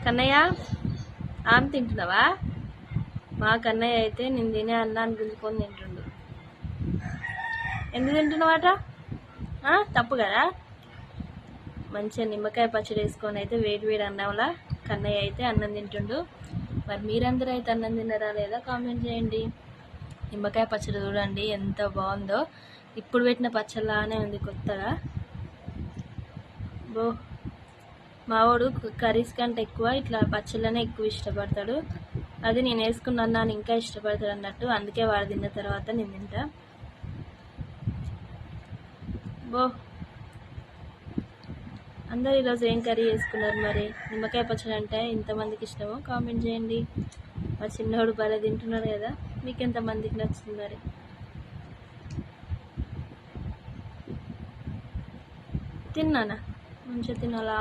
కన్నయ్య ఆమె తింటున్నావా? మా కన్నయ్య అయితే నేను తినే అన్నాన్ని గుంజుకొని తింటుండు. ఎందుకు తింటున్నావాట? తప్పు కదా. మంచిగా నిమ్మకాయ పచ్చడి వేసుకొని అయితే వేడి వేడి అన్నంలా కన్నయ్య అయితే అన్నం తింటుండు. మరి మీరందరూ అయితే అన్నం తిన్నారా లేదా కామెంట్ చేయండి. నిమ్మకాయ పచ్చడి చూడండి ఎంత బాగుందో. ఇప్పుడు పెట్టిన పచ్చడిలానే ఉంది కొత్తగా. మావాడు కర్రీస్ కంటే ఎక్కువ ఇట్లా పచ్చళ్ళనే ఎక్కువ ఇష్టపడతాడు. అది నేను వేసుకున్న అన్నాన్ని ఇంకా ఇష్టపడతాడు అన్నట్టు. అందుకే వాడు తిన్న తర్వాత నేను తింటా. అందరు ఈరోజు ఏం కర్రీ చేసుకున్నారు? మరి నిమ్మకాయ పచ్చడి అంటే ఇంతమందికి ఇష్టమో కామెంట్ చేయండి. మా చిన్నోడు భలే తింటున్నాడు కదా. మీకు ఎంతమందికి నచ్చుతుంది? మరి తిన్నానా? మంచిగా తినాలా?